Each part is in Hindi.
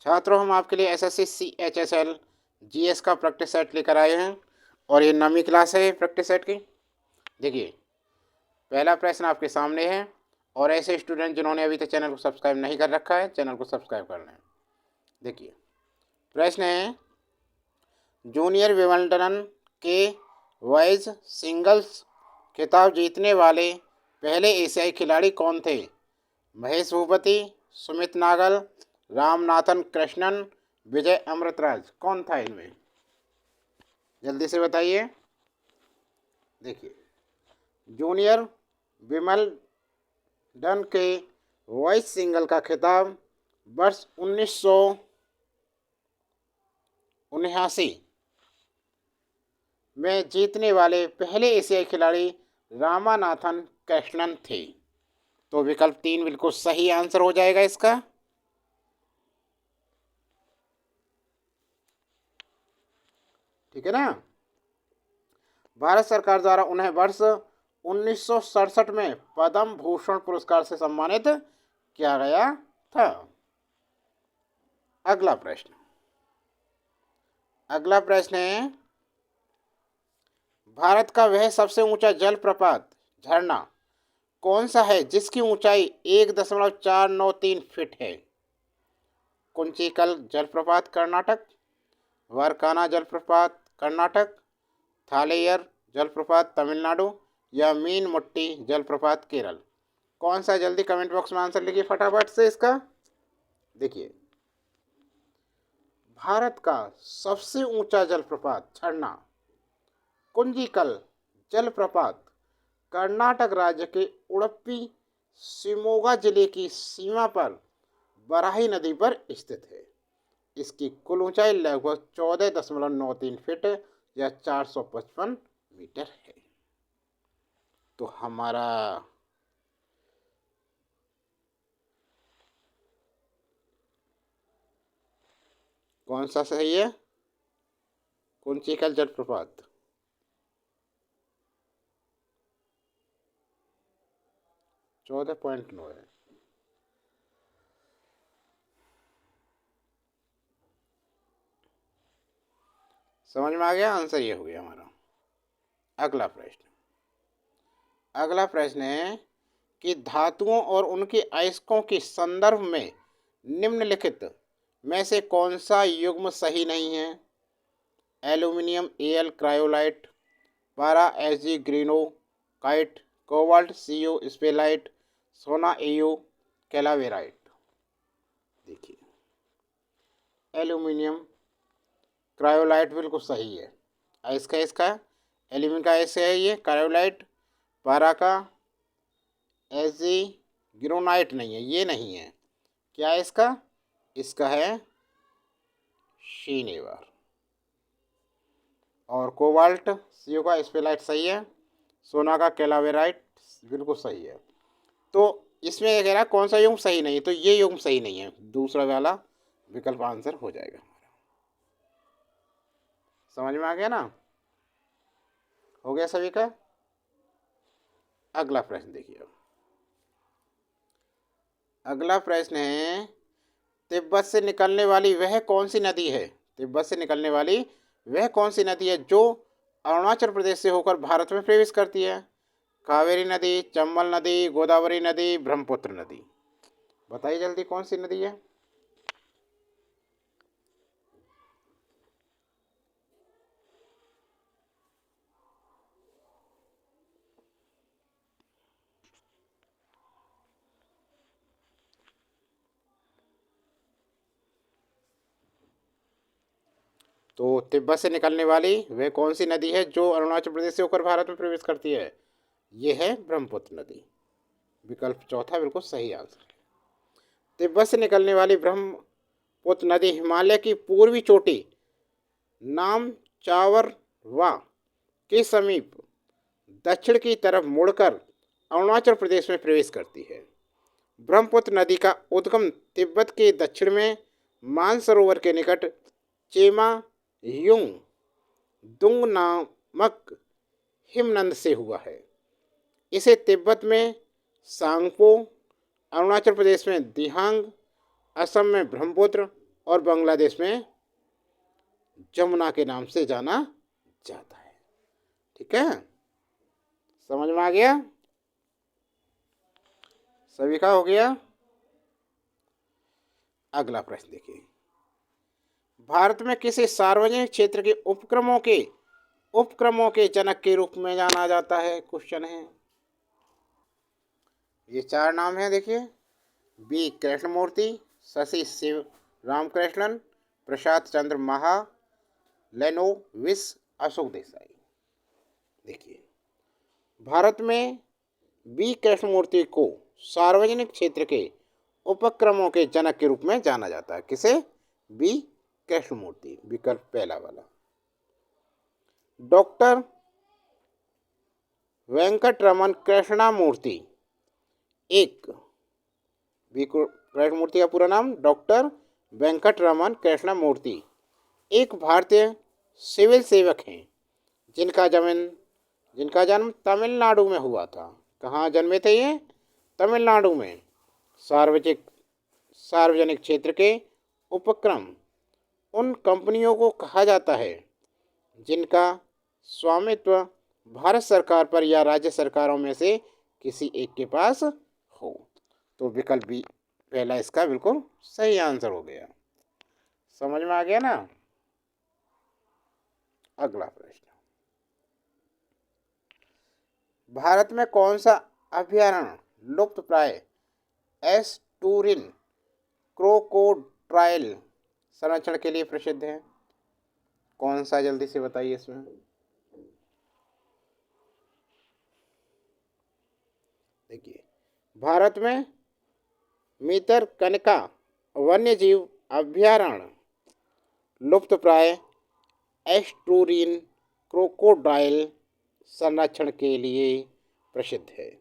छात्रों, हम आपके लिए एसएससी CHSL जीएस का प्रैक्टिस सेट लेकर आए हैं और ये 9वीं क्लास है प्रैक्टिस सेट की। देखिए, पहला प्रश्न आपके सामने है और ऐसे स्टूडेंट जिन्होंने अभी तक चैनल को सब्सक्राइब नहीं कर रखा है, चैनल को सब्सक्राइब कर लें। देखिए, प्रश्न है, जूनियर विंबलडन के बॉयज सिंगल्स खिताब जीतने वाले पहले एशियाई खिलाड़ी कौन थे? महेश भूपति, सुमित नागल, रामनाथन कृष्णन, विजय अमृतराज। कौन था इनमें? जल्दी से बताइए। देखिए, जूनियर विंबलडन के बॉयज सिंगल का खिताब वर्ष 1979 में जीतने वाले पहले एशियाई खिलाड़ी रामानाथन कृष्णन थे। तो विकल्प 3 बिल्कुल सही आंसर हो जाएगा इसका। ठीक है ना। भारत सरकार द्वारा उन्हें वर्ष 1967 में पद्म भूषण पुरस्कार से सम्मानित किया गया था। अगला प्रश्न है, भारत का वह सबसे ऊंचा जलप्रपात झरना कौन सा है जिसकी ऊंचाई 1.493 फीट है? कुंचिकल जलप्रपात कर्नाटक, वरकाना जलप्रपात कर्नाटक, थालेयर जलप्रपात तमिलनाडु या मीन मुट्टी जलप्रपात केरल। कौन सा? जल्दी कमेंट बॉक्स में आंसर लिखिए फटाफट से इसका। देखिए, भारत का सबसे ऊंचा जलप्रपात झरना कुंजिकल जलप्रपात कर्नाटक राज्य के उडुपी शिमोगा जिले की सीमा पर बराही नदी पर स्थित है। इसकी कुल ऊंचाई लगभग 14.93 फीट या 455 मीटर है। तो हमारा कौन सा सही है? कुंचिकल जलप्रपात। है 14.9 है। समझ में आ गया? आंसर ये हो गया हमारा। अगला प्रश्न है कि धातुओं और उनके अयस्कों के संदर्भ में निम्नलिखित में से कौन सा युग्म सही नहीं है? एल्यूमिनियम Al क्रायोलाइट, पारा Ag ग्रीनोकाइट, कोबाल्ट Cu स्पेलाइट, सोना Au कैलावेराइट। देखिए, एल्यूमिनियम क्रायोलाइट बिल्कुल सही है। इसका एल्यूमिनियम का ऐसे है ये क्रायोलाइट, पारा का Ag ग्रेनाइट नहीं है, ये नहीं है। क्या है इसका? इसका है शीनेवर। और कोबाल्ट Cu का स्पेलाइट सही है। सोना का कैलावेराइट बिल्कुल सही है। तो इसमें ये कह रहा है कौन सा युग्म सही नहीं है, तो ये युग्म सही नहीं है, दूसरा वाला विकल्प आंसर हो जाएगा। समझ में आ गया ना? हो गया सभी का। अगला प्रश्न देखिए। अगला प्रश्न है, तिब्बत से निकलने वाली वह कौन सी नदी है? तिब्बत से निकलने वाली वह कौन सी नदी है जो अरुणाचल प्रदेश से होकर भारत में प्रवेश करती है? कावेरी नदी, चंबल नदी, गोदावरी नदी, ब्रह्मपुत्र नदी। बताइए जल्दी कौन सी नदी है? तो तिब्बत से निकलने वाली वह कौन सी नदी है जो अरुणाचल प्रदेश से होकर भारत में प्रवेश करती है? यह है ब्रह्मपुत्र नदी। विकल्प चौथा बिल्कुल सही आंसर है। तिब्बत से निकलने वाली ब्रह्मपुत्र नदी हिमालय की पूर्वी चोटी नामचावरवा के समीप दक्षिण की तरफ मुड़कर अरुणाचल प्रदेश में प्रवेश करती है। ब्रह्मपुत्र नदी का उद्गम तिब्बत के दक्षिण में मानसरोवर के निकट चेमा युंग दुंग नामक हिमनद से हुआ है। इसे तिब्बत में सांगपो, अरुणाचल प्रदेश में दिहांग, असम में ब्रह्मपुत्र और बांग्लादेश में जमुना के नाम से जाना जाता है। ठीक है, समझ में आ गया? सभी का हो गया। अगला प्रश्न देखिए, भारत में किसी सार्वजनिक क्षेत्र के उपक्रमों के जनक के रूप में जाना जाता है? क्वेश्चन है, ये 4 नाम है देखिए, बी कृष्णमूर्ति, शशि शिव रामकृष्णन, प्रसाद चंद्र महालनोबिस, अशोक देसाई। देखिए, भारत में बी कृष्णमूर्ति को सार्वजनिक क्षेत्र के उपक्रमों के जनक के रूप में जाना जाता है। किसे? बी कृष्णमूर्ति, विकल्प पहला वाला। डॉक्टर वेंकटरमन कृष्णमूर्ति, एक बी कृष्णमूर्ति का पूरा नाम डॉक्टर वेंकटरमन कृष्णमूर्ति एक भारतीय सिविल सेवक हैं जिनका जन्म तमिलनाडु में हुआ था। कहाँ जन्मे थे ये? तमिलनाडु में। सार्वजनिक क्षेत्र के उपक्रम उन कंपनियों को कहा जाता है जिनका स्वामित्व भारत सरकार पर या राज्य सरकारों में से किसी एक के पास हो। तो विकल्प बी पहला इसका बिल्कुल सही आंसर हो गया। समझ में आ गया ना? अगला प्रश्न, भारत में कौन सा अभयारण्य लुप्त प्राय एस्टूरिन क्रोकोडाइल संरक्षण के लिए प्रसिद्ध है? कौन सा, जल्दी से बताइए इसमें। देखिए, भारत में भितरकनिका वन्यजीव अभयारण्य लुप्त प्राय एस्टूरिन क्रोकोडाइल संरक्षण के लिए प्रसिद्ध है।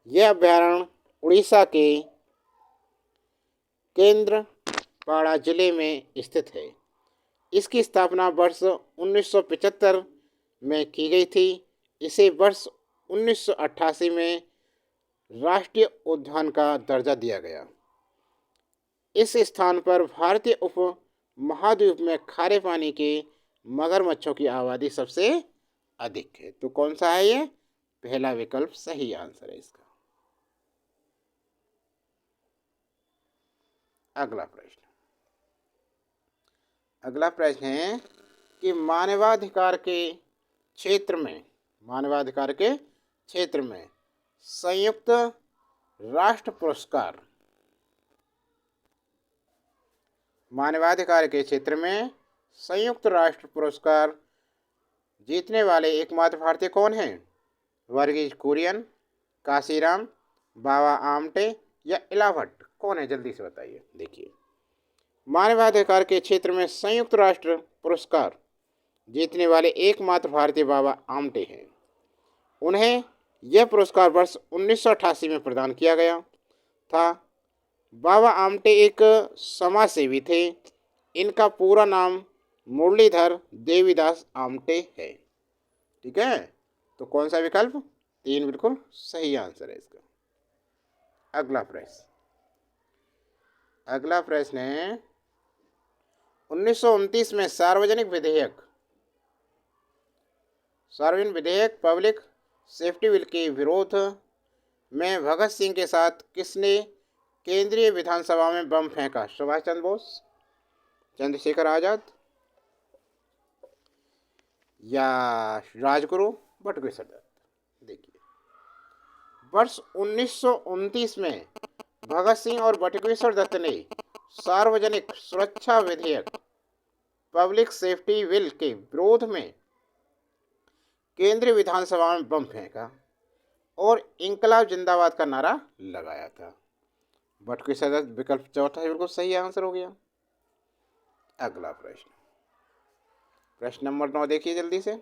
यह अभयारण्य उड़ीसा के केंद्रपाड़ा जिले में स्थित है। इसकी स्थापना वर्ष 1975 में की गई थी। इसे वर्ष 1988 में राष्ट्रीय उद्यान का दर्जा दिया गया। इस स्थान पर भारतीय उप महाद्वीप में खारे पानी के मगरमच्छों की आबादी सबसे अधिक है। तो कौन सा है ये? पहला विकल्प सही आंसर है इसका। अगला प्रश्न है कि मानवाधिकार के क्षेत्र में संयुक्त राष्ट्र पुरस्कार मानवाधिकार के क्षेत्र में संयुक्त राष्ट्र पुरस्कार जीतने वाले एकमात्र भारतीय कौन हैं? वर्गीज कुरियन, काशीराम, बाबा आमटे या इला भट्ट? कौन है, जल्दी से बताइए। देखिए, मानवाधिकार के क्षेत्र में संयुक्त राष्ट्र पुरस्कार जीतने वाले एकमात्र भारतीय बाबा आमटे हैं। उन्हें यह पुरस्कार वर्ष 1988 में प्रदान किया गया था। बाबा आमटे एक समाज सेवी थे। इनका पूरा नाम मुरलीधर देवीदास आमटे है। ठीक है, तो कौन सा विकल्प? 3 बिल्कुल सही आंसर है इसका। अगला प्रश्न है 1929 में सार्वजनिक विधेयक पब्लिक सेफ्टी बिल के विरोध में भगत सिंह के साथ किसने केंद्रीय विधानसभा में बम फेंका? सुभाष चंद्र बोस, चंद्रशेखर आजाद या राजगुरु, बटुकेश्वर दत्त? देखिए, वर्ष 1929 में भगत सिंह और बटुकेश्वर दत्त ने सार्वजनिक सुरक्षा विधेयक पब्लिक सेफ्टी बिल के विरोध में केंद्रीय विधानसभा में बम फेंका और इंकलाब जिंदाबाद का नारा लगाया था। बटुकेश्वर दत्त विकल्प चौथा बिल्कुल सही आंसर हो गया। अगला प्रश्न नंबर 9 देखिए जल्दी से।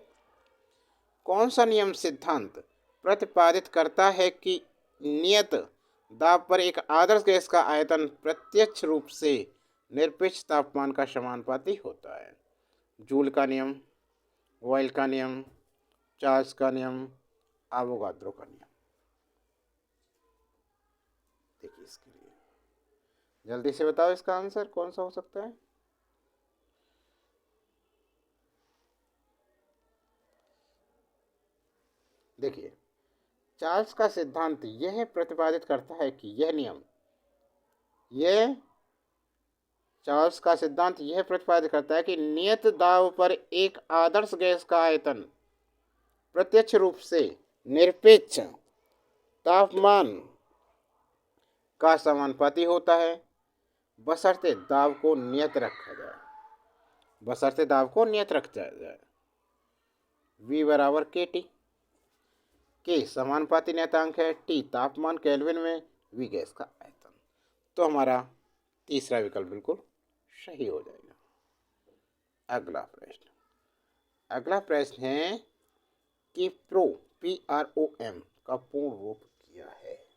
कौन सा नियम सिद्धांत प्रतिपादित करता है कि नियत दाब पर एक आदर्श गैस का आयतन प्रत्यक्ष रूप से निरपेक्ष तापमान का समानुपाती होता है? जूल का नियम, बॉयल का नियम, चार्ल्स का नियम, एवोगाड्रो का नियम? देखिए, इसके लिए जल्दी से बताओ इसका आंसर कौन सा हो सकता है। देखिए, चार्ल्स का सिद्धांत यह प्रतिपादित करता है कि यह चार्ल्स का सिद्धांत यह प्रतिपादित करता है कि नियत दाब पर एक आदर्श गैस का आयतन प्रत्यक्ष रूप से निरपेक्ष तापमान का समानुपाती होता है, बशर्ते दाब को नियत रखा जाए। V बराबर KT के समानुपाती नियतांक है, T तापमान केल्विन में, V गैस का आयतन। तो हमारा तीसरा विकल्प बिल्कुल सही हो जाएगा। अगला प्रश्न है कि PROM का पूर्ण रूप क्या है।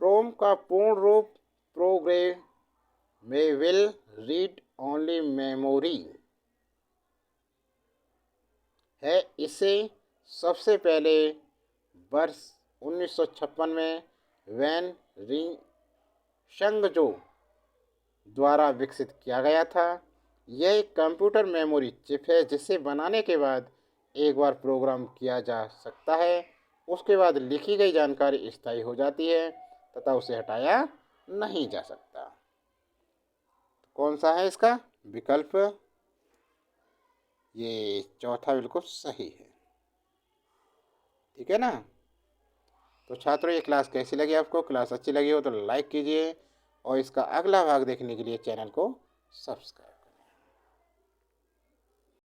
प्रोम का पूर्ण रूप प्रोग्रामेबल रीड ओनली मेमोरी है। इसे सबसे पहले वर्ष 1956 में वैन रिंगशंगजो द्वारा विकसित किया गया था। यह एक कंप्यूटर मेमोरी चिप है जिसे बनाने के बाद एक बार प्रोग्राम किया जा सकता है, उसके बाद लिखी गई जानकारी स्थायी हो जाती है तथा उसे हटाया नहीं जा सकता। कौन सा है इसका विकल्प? ये चौथा बिल्कुल सही है। ठीक है ना। तो छात्रों, ये क्लास कैसी लगी आपको? क्लास अच्छी लगी हो तो लाइक कीजिए और इसका अगला भाग देखने के लिए चैनल को सब्सक्राइब